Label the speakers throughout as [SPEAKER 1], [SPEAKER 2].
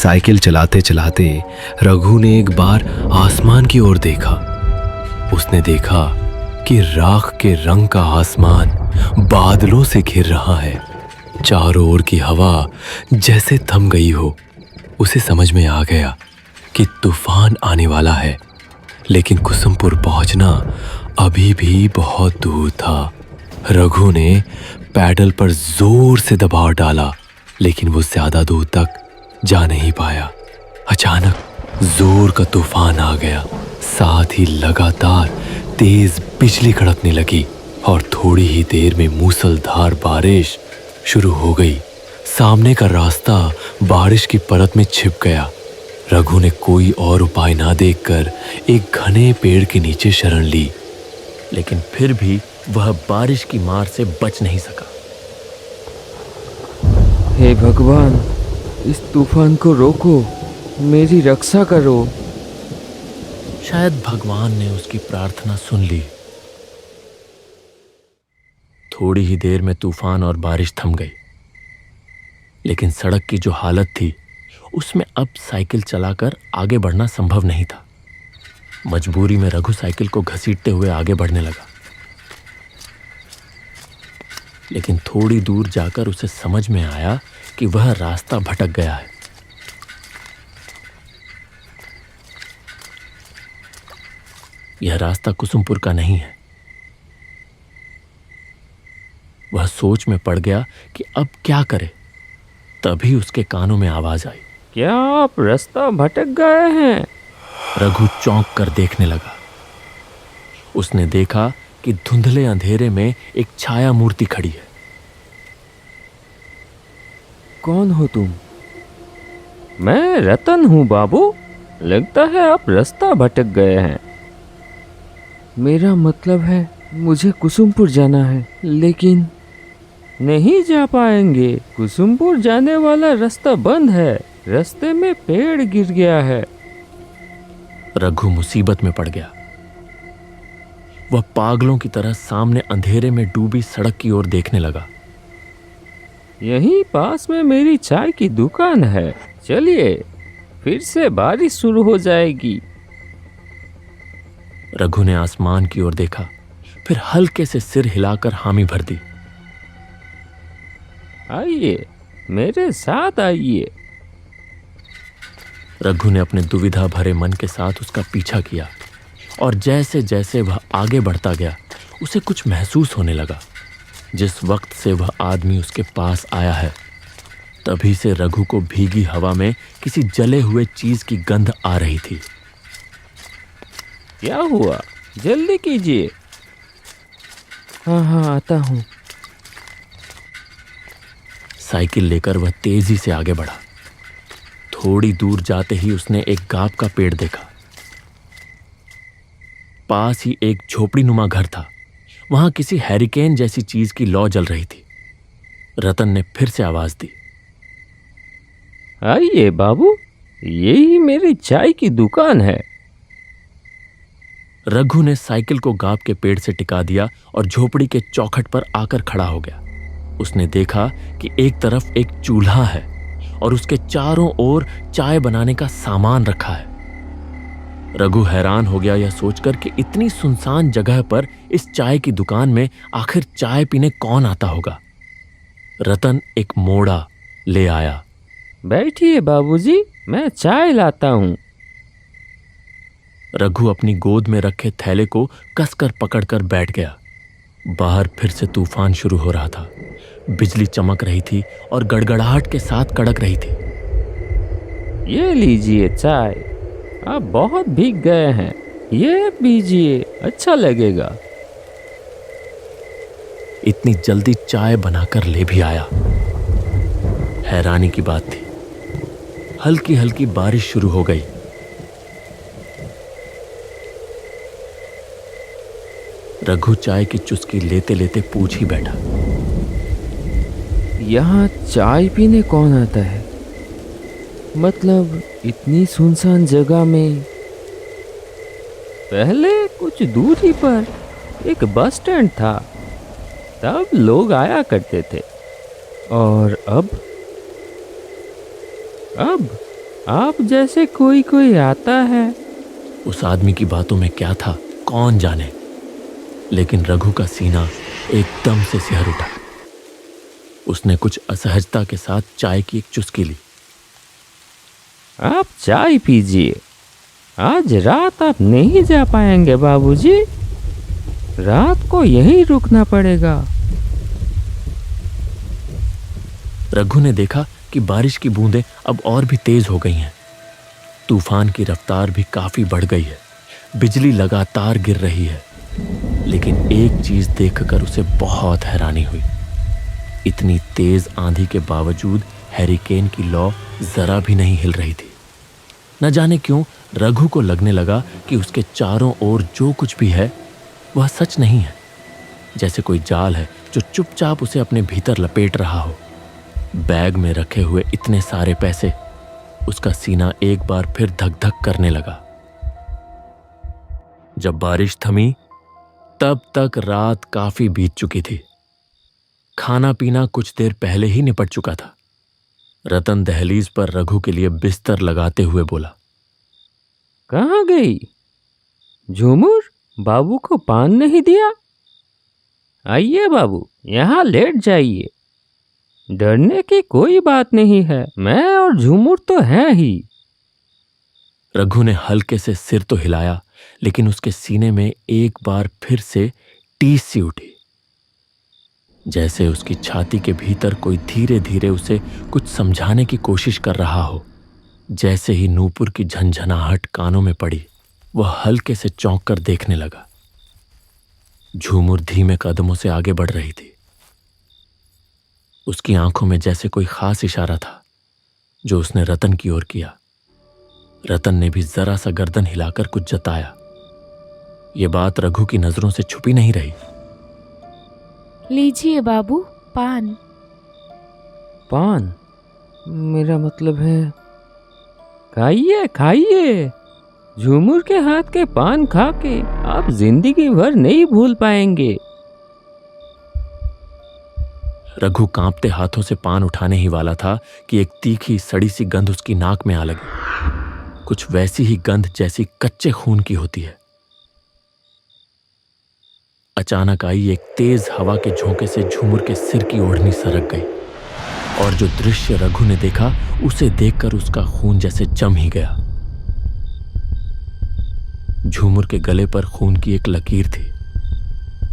[SPEAKER 1] Cycle चलाते चलाते रघु ने एक बार आसमान की ओर देखा। उसने देखा कि राख के रंग का आसमान बादलों से घिर रहा है। चारों ओर की हवा जैसे थम गई हो। उसे समझ में आ गया कि तूफान आने वाला है, लेकिन कुसुमपुर पहुंचना अभी भी बहुत दूर था। रघु ने पैडल पर जोर से दबाव डाला, लेकिन वो ज्यादा दूर तक जा नहीं पाया। अचानक जोर का तूफान आ गया, साथ ही लगातार तेज बिजली कड़कने लगी और थोड़ी ही देर में मूसलधार बारिश शुरू हो गई। सामने का रास्ता बारिश की परत में छिप गया। रघु ने कोई और उपाय ना देखकर एक घने पेड़ के नीचे शरण ली, लेकिन फिर भी वह बारिश की मार से बच नहीं सका।
[SPEAKER 2] हे भगवान, इस तूफान को रोको, मेरी रक्षा करो।
[SPEAKER 1] शायद भगवान ने उसकी प्रार्थना सुन ली। थोड़ी ही देर में तूफान और बारिश थम गई, लेकिन सड़क की जो हालत थी उसमें अब साइकिल चलाकर आगे बढ़ना संभव नहीं था। मजबूरी में रघु साइकिल को घसीटते हुए आगे बढ़ने लगा, लेकिन थोड़ी दूर जाकर उसे समझ में आया कि वह रास्ता भटक गया है। यह रास्ता कुसुमपुर का नहीं है। वह सोच में पड़ गया कि अब क्या करे। तभी उसके कानों में आवाज आई,
[SPEAKER 2] क्या आप रास्ता भटक गए हैं?
[SPEAKER 1] रघु चौंक कर देखने लगा। उसने देखा कि धुंधले अंधेरे में एक छाया मूर्ति खड़ी है।
[SPEAKER 2] कौन हो तुम? मैं रतन हूँ बाबू। लगता है आप रास्ता भटक गए हैं। मेरा मतलब है मुझे कुसुमपुर जाना है, लेकिन नहीं जा पाएंगे। कुसुमपुर जाने वाला रास्ता बंद है। रास्ते में पेड़ गिर गया है।
[SPEAKER 1] रघु मुसीबत में पड़ गया। वह पागलों की तरह सामने अंधेरे में डूबी सड़क की ओर देखने लगा।
[SPEAKER 2] यहीं पास में मेरी चाय की दुकान है। चलिए, फिर से बारिश शुरू हो जाएगी।
[SPEAKER 1] रघु ने आसमान की ओर देखा, फिर हल्के से सिर हिलाकर हामी भर दी।
[SPEAKER 2] आइए, मेरे साथ आइए।
[SPEAKER 1] रघु ने अपने दुविधा भरे मन के साथ उसका पीछा किया, और जैसे जैसे वह आगे बढ़ता गया उसे कुछ महसूस होने लगा। जिस वक्त से वह आदमी उसके पास आया है, तभी से रघु को भीगी हवा में किसी जले हुए चीज की गंध आ रही थी।
[SPEAKER 2] क्या हुआ? जल्दी कीजिए। हाँ, आता हूँ।
[SPEAKER 1] साइकिल लेकर वह तेजी से आगे बढ़ा। थोड़ी दूर जाते ही उसने एक गांव का पेड़ देखा। पास ही एक झोपड़ी नुमा घर था। वहां किसी हैरिकेन जैसी चीज की लौ जल रही थी। रतन ने फिर से आवाज दी,
[SPEAKER 2] आइए बाबू, यही मेरी चाय की दुकान है।
[SPEAKER 1] रघु ने साइकिल को गांव के पेड़ से टिका दिया और झोपड़ी के चौखट पर आकर खड़ा हो गया। उसने देखा कि एक तरफ एक चूल्हा है और उसके चारों ओर चाय बनाने का सामान रखा है। रघु हैरान हो गया यह सोचकर कि इतनी सुनसान जगह पर इस चाय की दुकान में आखिर चाय पीने कौन आता होगा। रतन एक मोड़ा ले आया।
[SPEAKER 2] बैठिए बाबूजी, मैं चाय लाता हूँ।
[SPEAKER 1] रघु अपनी गोद में रखे थैले को कसकर पकड़कर बैठ गया। बाहर फिर से तूफान शुरू हो रहा था। बिजली चमक रही थी और गड़गड़ाहट के साथ कड़क रही थी।
[SPEAKER 2] ये लीजिए चाय। आप बहुत भीग गए हैं, ये पीजिए, अच्छा लगेगा।
[SPEAKER 1] इतनी जल्दी चाय बनाकर ले भी आया। हैरानी की बात थी, हल्की हल्की बारिश शुरू हो गई। रघु चाय की चुस्की लेते लेते पूछ ही बैठा,
[SPEAKER 2] यहाँ चाय पीने कौन आता है? मतलब इतनी सुनसान जगह में। पहले कुछ दूरी पर एक बस स्टैंड था, तब लोग आया करते थे। और अब आप जैसे कोई कोई आता है।
[SPEAKER 1] उस आदमी की बातों में क्या था कौन जाने, लेकिन रघु का सीना एकदम से सिहर उठा। उसने कुछ असहजता के साथ चाय की एक चुस्की ली।
[SPEAKER 2] आप चाय पीजिए। आज रात आप नहीं जा पाएंगे बाबूजी। रात को यहीं रुकना पड़ेगा।
[SPEAKER 1] रघु ने देखा कि बारिश की बूंदें अब और भी तेज हो गई हैं। तूफान की रफ्तार भी काफी बढ़ गई है। बिजली लगातार गिर रही है। लेकिन एक चीज देखकर उसे बहुत हैरानी हुई। इतनी तेज आंधी के बावजूद हैरिकेन की लौ जरा भी नहीं हिल रही थी। न जाने क्यों रघु को लगने लगा कि उसके चारों ओर जो कुछ भी है वह सच नहीं है। जैसे कोई जाल है जो चुपचाप उसे अपने भीतर लपेट रहा हो। बैग में रखे हुए इतने सारे पैसे, उसका सीना एक बार फिर धक धक करने लगा। जब बारिश थमी तब तक रात काफी बीत चुकी थी। खाना पीना कुछ देर पहले ही निपट चुका था। रतन दहलीज पर रघु के लिए बिस्तर लगाते हुए बोला,
[SPEAKER 2] कहाँ गई झूमर? बाबू को पान नहीं दिया? आइए बाबू, यहाँ लेट जाइए। डरने की कोई बात नहीं है, मैं और झूमर तो हैं ही।
[SPEAKER 1] रघु ने हल्के से सिर तो हिलाया, लेकिन उसके सीने में एक बार फिर से टीस सी उठी। जैसे उसकी छाती के भीतर कोई धीरे धीरे उसे कुछ समझाने की कोशिश कर रहा हो। जैसे ही नूपुर की झंझनाहट कानों में पड़ी, वह हल्के से चौंक कर देखने लगा। झूमर धीमे कदमों से आगे बढ़ रही थी। उसकी आंखों में जैसे कोई खास इशारा था जो उसने रतन की ओर किया। रतन ने भी जरा सा गर्दन हिलाकर कुछ जताया। यह बात रघु की नजरों से छुपी नहीं रही।
[SPEAKER 3] लीजिए बाबू, पान।
[SPEAKER 2] पान? मेरा मतलब है खाइए खाइए। झूमर के हाथ के पान खा के आप जिंदगी भर नहीं भूल पाएंगे।
[SPEAKER 1] रघु कांपते हाथों से पान उठाने ही वाला था कि एक तीखी सड़ी सी गंध उसकी नाक में आ लगी। कुछ वैसी ही गंध जैसी कच्चे खून की होती है। अचानक आई एक तेज हवा के झोंके से झूमर के सिर की ओढ़नी सरक गई, और जो दृश्य रघु ने देखा उसे देखकर उसका खून जैसे जम ही गया। झूमर के गले पर खून की एक लकीर थी।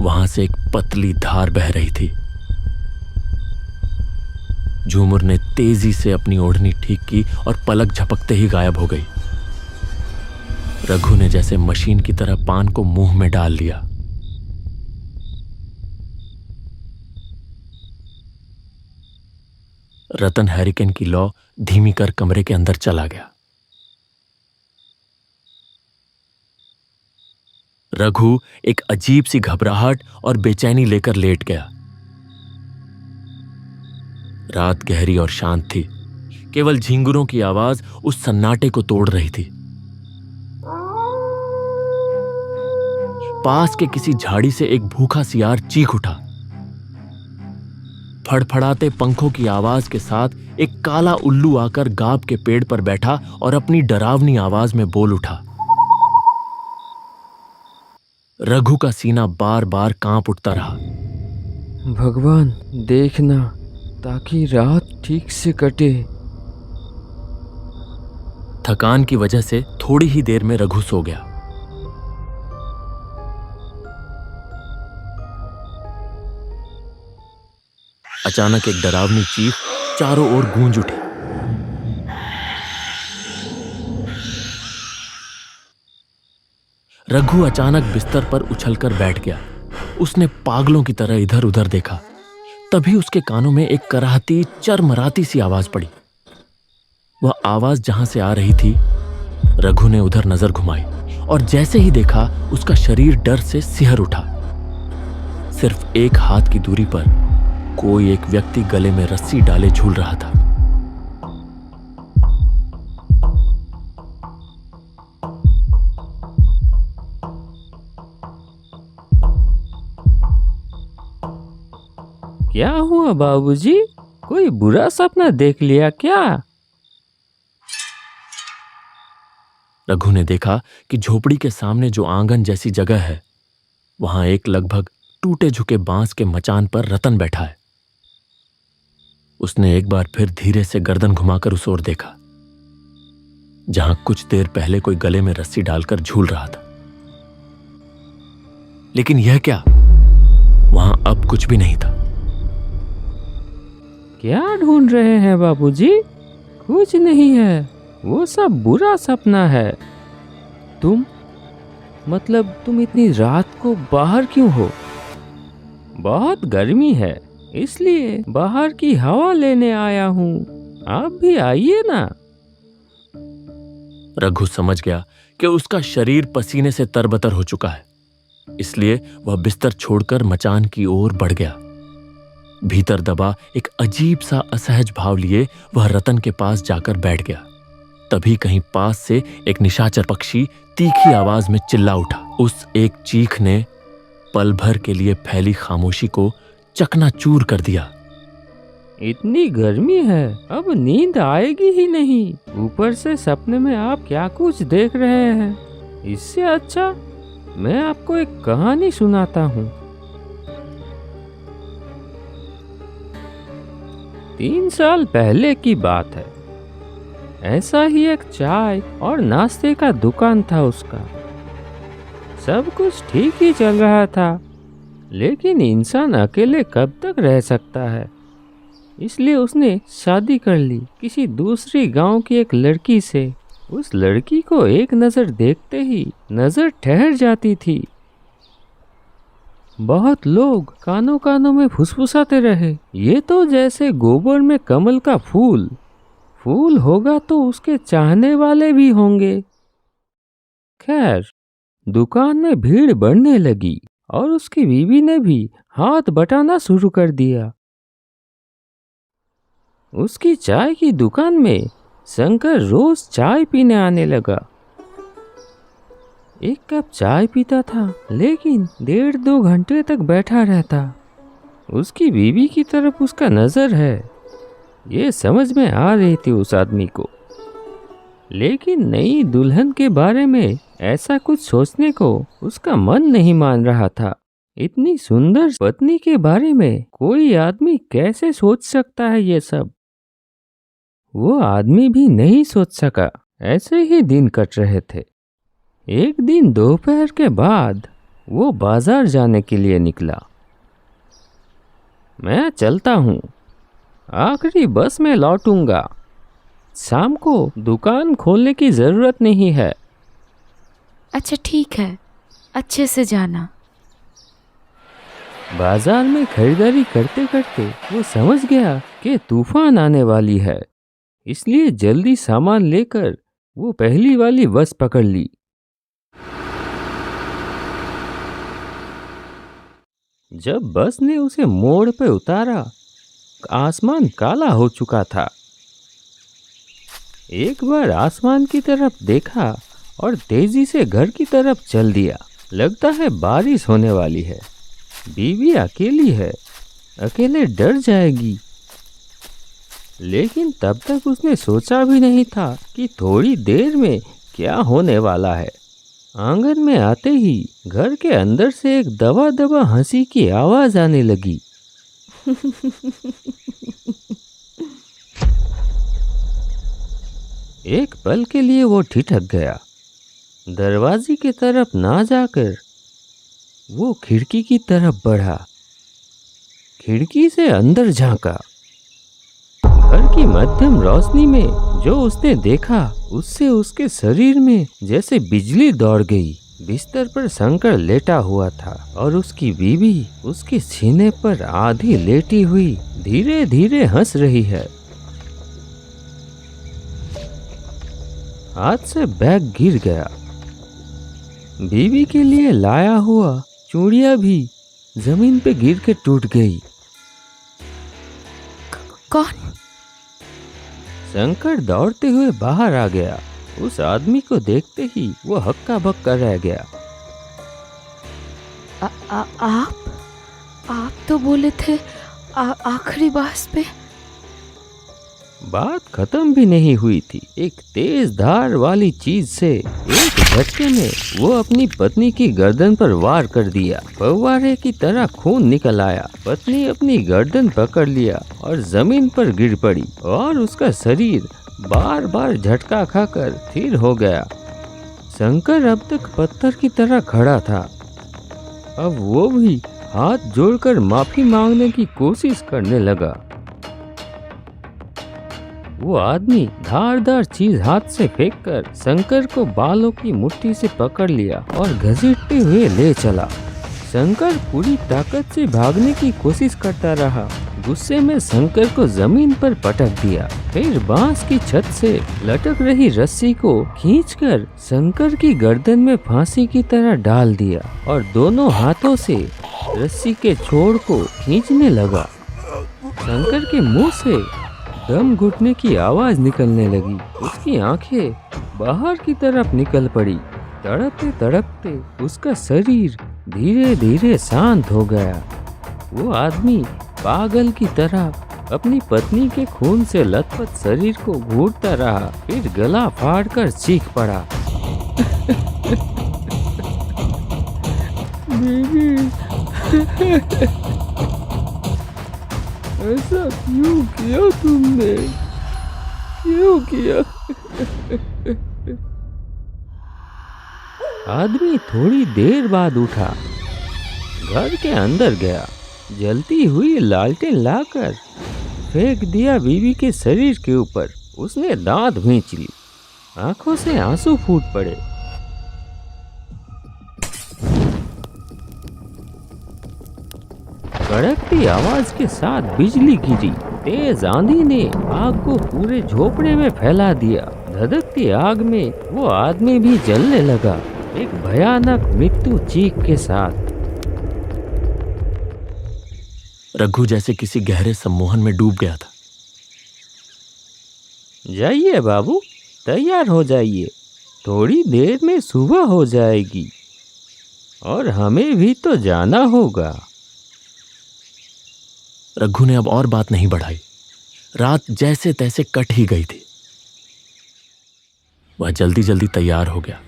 [SPEAKER 1] वहां से एक पतली धार बह रही थी। झूमर ने तेजी से अपनी ओढ़नी ठीक की और पलक झपकते ही गायब हो गई। रघु ने जैसे मशीन की तरह पान को मुंह में डाल लिया। रतन हैरिकेन की लौ धीमी कर कमरे के अंदर चला गया। रघु एक अजीब सी घबराहट और बेचैनी लेकर लेट गया। रात गहरी और शांत थी। केवल झिंगुरों की आवाज उस सन्नाटे को तोड़ रही थी। पास के किसी झाड़ी से एक भूखा सियार चीख उठा। फड़फड़ाते पंखों की आवाज के साथ एक काला उल्लू आकर गाब के पेड़ पर बैठा और अपनी डरावनी आवाज में बोल उठा। रघु का सीना बार बार कांप उठता रहा।
[SPEAKER 2] भगवान देखना, ताकि रात ठीक से कटे।
[SPEAKER 1] थकान की वजह से थोड़ी ही देर में रघु सो गया। अचानक एक डरावनी चीख चारों ओर गूंज उठी। रघु अचानक बिस्तर पर उछलकर बैठ गया। उसने पागलों की तरह इधर उधर देखा। तभी उसके कानों में एक कराहती चरमराती सी आवाज पड़ी। वह आवाज जहां से आ रही थी, रघु ने उधर नजर घुमाई और जैसे ही देखा उसका शरीर डर से सिहर उठा। सिर्फ एक हाथ की दूरी पर कोई एक व्यक्ति गले में रस्सी डाले झूल रहा था।
[SPEAKER 2] क्या हुआ बाबूजी? कोई बुरा सपना देख लिया क्या?
[SPEAKER 1] रघु ने देखा कि झोपड़ी के सामने जो आंगन जैसी जगह है, वहां एक लगभग टूटे झुके बांस के मचान पर रतन बैठा है। उसने एक बार फिर धीरे से गर्दन घुमाकर उस ओर देखा, जहां कुछ देर पहले कोई गले में रस्सी डालकर झूल रहा था। लेकिन यह क्या, वहां अब कुछ भी नहीं था।
[SPEAKER 2] क्या ढूंढ रहे हैं बाबूजी? कुछ नहीं है, वो सब बुरा सपना है। तुम इतनी रात को बाहर क्यों हो? बहुत गर्मी है, इसलिए बाहर की हवा लेने आया हूँ। आप भी आइए ना।
[SPEAKER 1] रघु समझ गया कि उसका शरीर पसीने से तरबतर हो चुका है, इसलिए वह बिस्तर छोड़कर मचान की ओर बढ़ गया। भीतर दबा एक अजीब सा असहज भाव लिए वह रतन के पास जाकर बैठ गया। तभी कहीं पास से एक निशाचर पक्षी तीखी आवाज में चिल्ला उठा। उस एक चीख ने पल भर के लिए फैली खामोशी को चकनाचूर कर दिया।
[SPEAKER 2] इतनी गर्मी है, अब नींद आएगी ही नहीं। ऊपर से सपने में आप क्या कुछ देख रहे हैं। इससे अच्छा मैं आपको एक कहानी सुनाता हूँ। 3 साल पहले की बात है। ऐसा ही एक चाय और नाश्ते का दुकान था उसका। सब कुछ ठीक ही चल रहा था, लेकिन इंसान अकेले कब तक रह सकता है। इसलिए उसने शादी कर ली किसी दूसरी गांव की एक लड़की से। उस लड़की को एक नज़र देखते ही नज़र ठहर जाती थी। बहुत लोग कानों कानों में फुसफुसाते रहे, ये तो जैसे गोबर में कमल का फूल होगा तो उसके चाहने वाले भी होंगे। खैर, दुकान में भीड़ बढ़ने लगी और उसकी बीवी ने भी हाथ बटाना शुरू कर दिया। उसकी चाय की दुकान में शंकर रोज चाय पीने आने लगा। एक कप चाय पीता था, लेकिन 1.5-2 घंटे तक बैठा रहता। उसकी बीवी की तरफ उसका नजर है, ये समझ में आ रही थी उस आदमी को। लेकिन नई दुल्हन के बारे में ऐसा कुछ सोचने को उसका मन नहीं मान रहा था। इतनी सुंदर पत्नी के बारे में कोई आदमी कैसे सोच सकता है ये सब? वो आदमी भी नहीं सोच सका। ऐसे ही दिन कट रहे थे। एक दिन दोपहर के बाद वो बाजार जाने के लिए निकला। मैं चलता हूँ, आखिरी बस में लौटूंगा। शाम को दुकान खोलने की जरूरत नहीं है।
[SPEAKER 3] अच्छा ठीक है, अच्छे से जाना।
[SPEAKER 2] बाजार में खरीदारी करते करते वो समझ गया कि तूफान आने वाली है, इसलिए जल्दी सामान लेकर वो पहली वाली बस पकड़ ली। जब बस ने उसे मोड़ पे उतारा, आसमान काला हो चुका था। एक बार आसमान की तरफ देखा और तेजी से घर की तरफ चल दिया। लगता है बारिश होने वाली है। बीवी अकेली है, अकेले डर जाएगी। लेकिन तब तक उसने सोचा भी नहीं था कि थोड़ी देर में क्या होने वाला है। आंगन में आते ही घर के अंदर से एक दबा दबा हंसी की आवाज आने लगी। एक पल के लिए वो ठिठक गया। दरवाजे की तरफ ना जाकर वो खिड़की की तरफ बढ़ा। खिड़की से अंदर झांका। घर की मध्यम रोशनी में जो उसने देखा, उससे उसके शरीर में जैसे बिजली दौड़ गई। बिस्तर पर शंकर लेटा हुआ था और उसकी बीवी उसके सीने पर आधी लेटी हुई धीरे धीरे हंस रही है। हाथ से बैग गिर गया। बीवी के लिए लाया हुआ चूड़ियां भी जमीन पे गिर के टूट गई।
[SPEAKER 3] कौन?
[SPEAKER 2] शंकर दौड़ते हुए बाहर आ गया। उस आदमी को देखते ही वो हक्का बक्का रह गया।
[SPEAKER 3] आप तो बोले थे आखिरी बस पे।
[SPEAKER 2] बात खत्म भी नहीं हुई थी, एक तेज धार वाली चीज से एक झटके में वो अपनी पत्नी की गर्दन पर वार कर दिया। फव्वारे की तरह खून निकल आया। पत्नी अपनी गर्दन पकड़ लिया और जमीन पर गिर पड़ी और उसका शरीर बार बार झटका खाकर स्थिर हो गया। शंकर अब तक पत्थर की तरह खड़ा था। अब वो भी हाथ जोड़कर माफी मांगने की कोशिश करने लगा। वो आदमी धारदार चीज हाथ से फेंककर शंकर को बालों की मुट्ठी से पकड़ लिया और घसीटते हुए ले चला। शंकर पूरी ताकत से भागने की कोशिश करता रहा। गुस्से में शंकर को जमीन पर पटक दिया। फिर बांस की छत से लटक रही रस्सी को खींचकर शंकर की गर्दन में फांसी की तरह डाल दिया और दोनों हाथों से रस्सी के छोर को खींचने लगा। शंकर के मुंह से दम घुटने की आवाज निकलने लगी। उसकी आंखें बाहर की तरफ निकल पड़ी। तड़पते तड़पते उसका शरीर धीरे धीरे शांत हो गया। वो आदमी पागल की तरह अपनी पत्नी के खून से लथपथ शरीर को घूरता रहा। फिर गला फाड़कर चीख पड़ा, बीबी, ऐसा क्यों किया तुमने? क्यों किया? आदमी थोड़ी देर बाद उठा, घर के अंदर गया, जलती हुई लालटेन लाकर फेंक दिया बीवी के शरीर के ऊपर। उसने दांत भींच ली, आंखों से आंसू फूट पड़े। कड़कती आवाज के साथ बिजली गिरी। तेज आंधी ने आग को पूरे झोपड़े में फैला दिया। धधकती आग में वो आदमी भी जलने लगा, एक भयानक मृत्यु चीख के साथ।
[SPEAKER 1] रघु जैसे किसी गहरे सम्मोहन में डूब गया था।
[SPEAKER 2] जाइए बाबू, तैयार हो जाइए, थोड़ी देर में सुबह हो जाएगी और हमें भी तो जाना होगा।
[SPEAKER 1] रघु ने अब और बात नहीं बढ़ाई। रात जैसे तैसे कट ही गई थी। वह जल्दी जल्दी तैयार हो गया,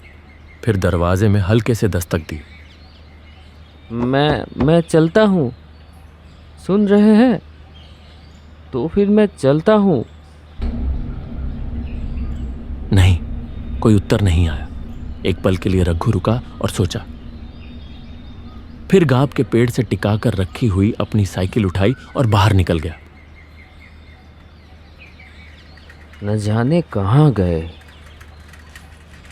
[SPEAKER 1] फिर दरवाजे में हल्के से दस्तक दी।
[SPEAKER 2] मैं चलता हूँ, सुन रहे हैं? तो फिर मैं चलता हूँ।
[SPEAKER 1] नहीं, कोई उत्तर नहीं आया। एक पल के लिए रघु रुका और सोचा। फिर गाब के पेड़ से टिकाकर रखी हुई अपनी साइकिल उठाई और बाहर निकल गया।
[SPEAKER 2] न जाने कहाँ गए,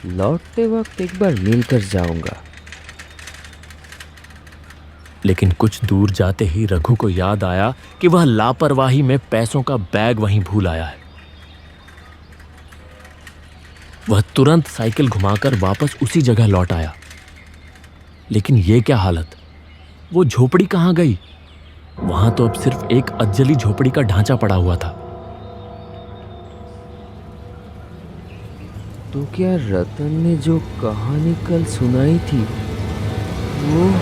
[SPEAKER 2] लौटते वक्त एक बार मिलकर जाऊंगा।
[SPEAKER 1] लेकिन कुछ दूर जाते ही रघु को याद आया कि वह लापरवाही में पैसों का बैग वहीं भूल आया है। वह तुरंत साइकिल घुमाकर वापस उसी जगह लौट आया। लेकिन यह क्या हालत, वो झोपड़ी कहाँ गई? वहां तो अब सिर्फ एक अज्जली झोपड़ी का ढांचा पड़ा हुआ था।
[SPEAKER 2] तो क्या रतन ने जो कहानी कल सुनाई थी वो?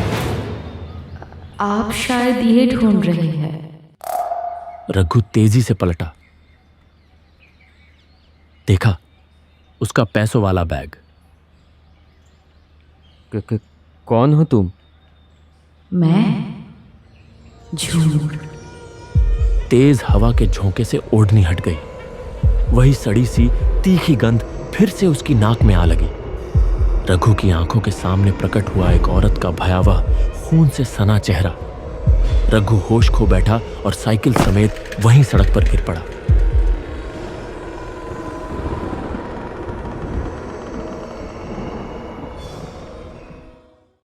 [SPEAKER 3] आप शायद ये ढूंढ रहे हैं।
[SPEAKER 1] रघु तेजी से पलटा, देखा उसका पैसों वाला बैग।
[SPEAKER 2] कौन हो तुम?
[SPEAKER 3] मैं? झूठ।
[SPEAKER 1] तेज हवा के झोंके से ओढ़नी हट गई। वही सड़ी सी तीखी गंध फिर से उसकी नाक में आ लगी। रघु की आंखों के सामने प्रकट हुआ एक औरत का भयावह खून से सना चेहरा। रघु होश खो बैठा और साइकिल समेत वहीं सड़क पर गिर पड़ा।